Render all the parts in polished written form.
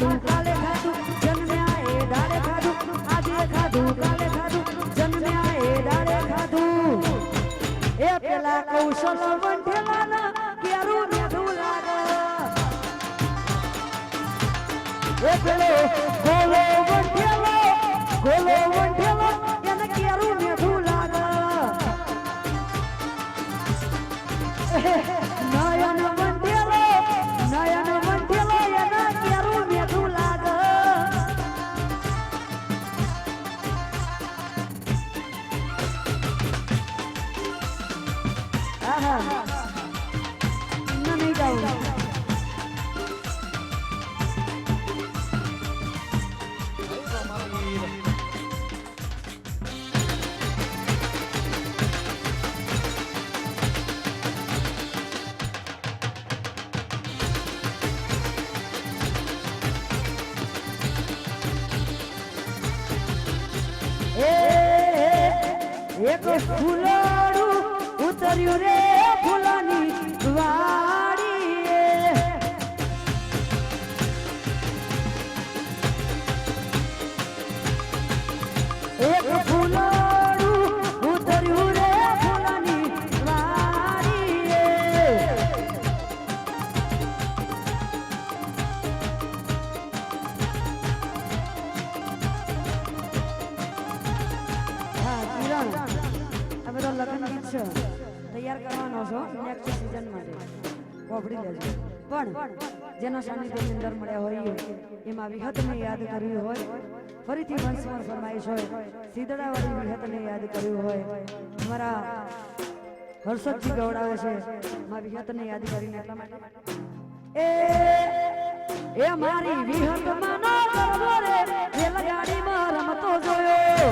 ખાધું કાલે ખાધું જન્મ્યા એ દાડે ખાધું આજે ખાધું કાલે ખાધું જન્મ્યા એ દાડે ખાધું એ પેલા કૌશલ વંઠેલાના કેરું મેઠું લાગે એ પેલો ગોલો વંઠેલો એને કેરું મેઠું લાગે નયન વંઠેલો એના કેરું મેઠું લાગે નહીં જાઉં એક ફૂલડું ઉતર્યું રે ફૂલાની વાડી એક ફૂલડું ઉતર્યું રે ફૂલાની વાડી લગ્ન ગીત છે તૈયાર કરવાનો છો નેક્સ્ટ સીઝન માટે કોપડી લેજો પણ જેના સાનિધ્યની અંદર મળ્યા હોય એમાં વિહતને યાદ કરવી હોય ફરીથી વંશમાં ફરમાઈશ હોય સીધડાવાળી વિહતને યાદ કરવી હોય મારા હર્ષદજી ગવડાવે છે માં વિહતને યાદ કરીને એટલા માટે એ મારી વિહતમાં ના કરવો રે રેલગાડીમાં રમતો જોયો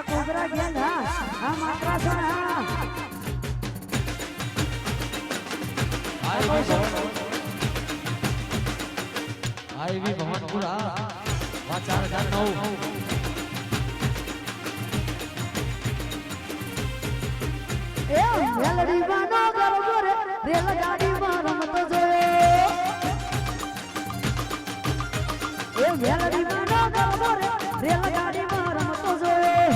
કોબરા ગેંગ હા માત્રા છે આઈવી ભવનપુરા વા 4009 એ મેલડીમાં નો ગરબો રે રેલગાડીમાં રમતો જોયો એ મેલડીમાં નો ગરબો રે રેલગાડીમાં રમતો જોયો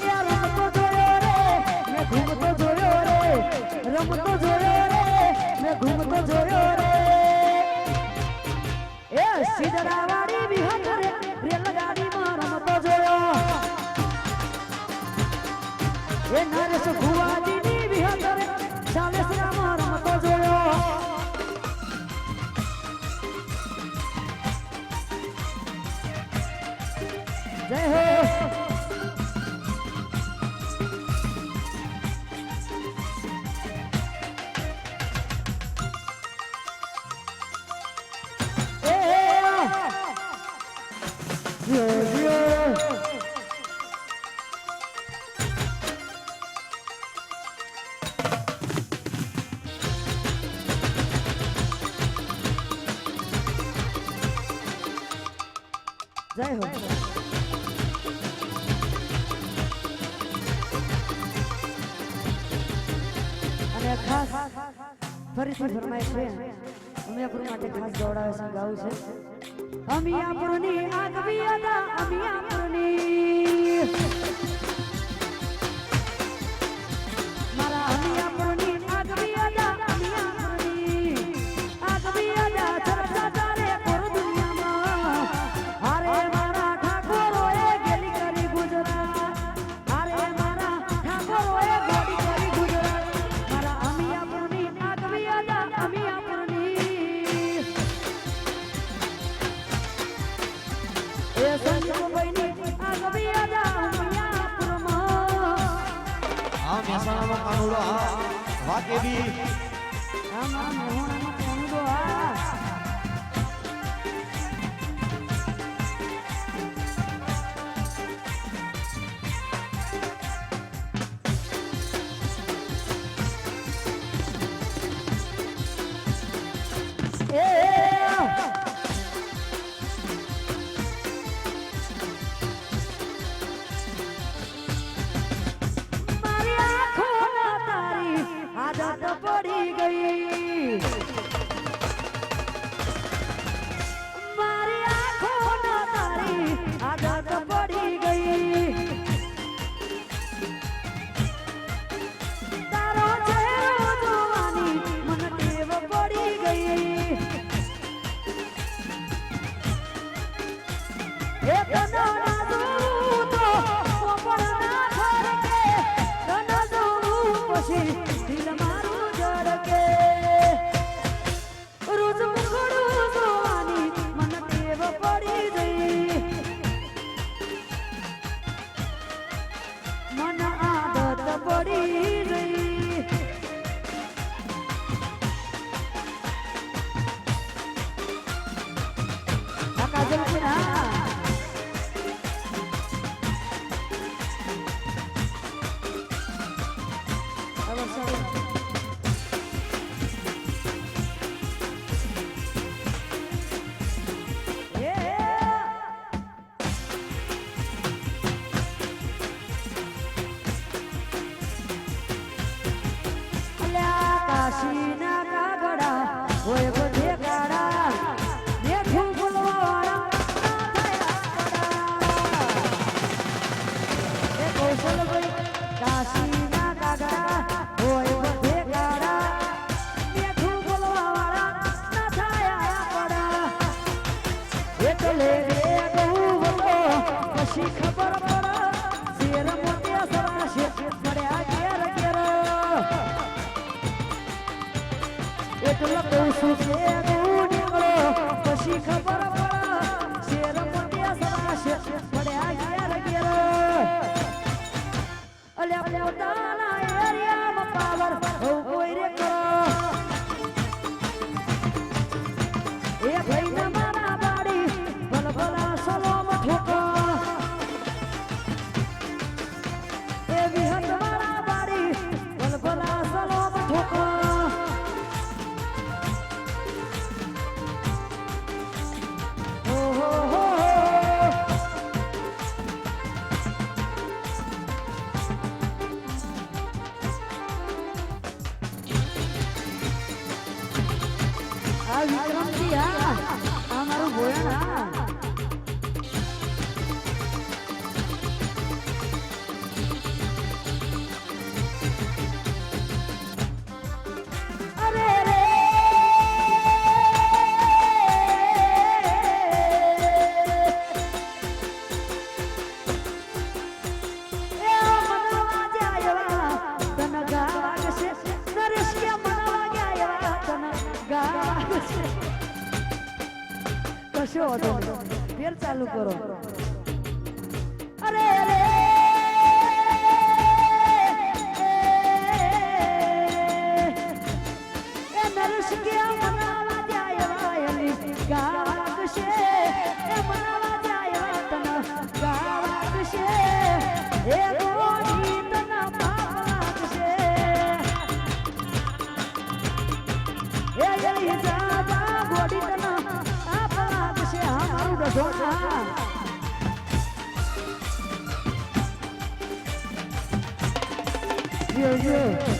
એ રમતો જોયો રે મે ઘૂમતો જોયો રે રમતો જોયો રે મે ઘૂમતો જોયો રે એ સીધડાવાળી વિહત રે રેલગાડીમાં રમતો જોયો એ નરેશ ભુવાજીની વિહત રે ચાલેસરામાં રમતો જોયો જય હો જય હો અને ખાસ ફરીથી ફરમાય છે અમિયાપુર માટે ખાસ દોડાવે છે ગાવું છે અમિયાપુરની આગવી અદા અમિયાપુરની મારા અમિયાપુરની આગવી અદા અમિયાપુરની આગવી અદા ચર્ચા ચાલે પૂર દુનિયામાં હારે મારા ઠાકોરોએ ગેલી કરી ગુજરાત હારે મારા ઠાકોરોએ ગોડી કરી મહેમાનો કાનુડો વાકેવી આ મારા મહેમાનોનો કાનુડો આ મારી આંખોમાં તારી આદત પડી ગઈ મારી આંખોમાં તારી આદત પડી ગઈ તારો ચહેરો જોવાની મને ટેવ પડી ગઈ એ તનો ના જોઉં તો પોપડ ના ફરકે તનો જોઉં પછી દિલ મારું ધડકે રોજ મુખડું જોવાની મને ટેવ પડી ગઈ મને આદત પડી ગઈ આ કાજલ છે ના કાશીના કાગડા હોય બધે ગાડા મેઠું બોલવાવાળા ના થયા એ કૌશલભાઈ કાશીના કાગડા હોય બધે ગાડા મેઠું બોલવાવાળા ના થયા પડા એટલે કહું બોલો પછી ખબર પડે શેર મોટે સરાશે પડ્યા ઘેર ઘેર એટલે કહું છું કે તું નીકળો પછી ખબર પડે શેર મોટે સરાશે પડ્યા ઘેર ઘેર અલ્યા પોતાના એરિયામાં પાવર કોઈ રે કરો એ ભાઈ મારા બાડી ભલભલા સલોમ ઠોકો એ વિહત મારા બાડી ભલભલા સલોમ ઠોકો આ વિક્રમજી આ મારું ભોયણ હા અરે રે એ મનવા જાયવા તન ગાગશે નરેશ કે મનવા જાયવા તન ગાગશે કશો વાંધો નહીં ફેર ચાલુ કરો અરે રે એ નરેશ કે મનવા જાયવા એની ગાગશે એ મનવા જાયવા તન ગાગશે એ ગોડી તન પાગશે એ યલી જાબા ગોડી તન આપગશે હા મારું રસોડા યો યો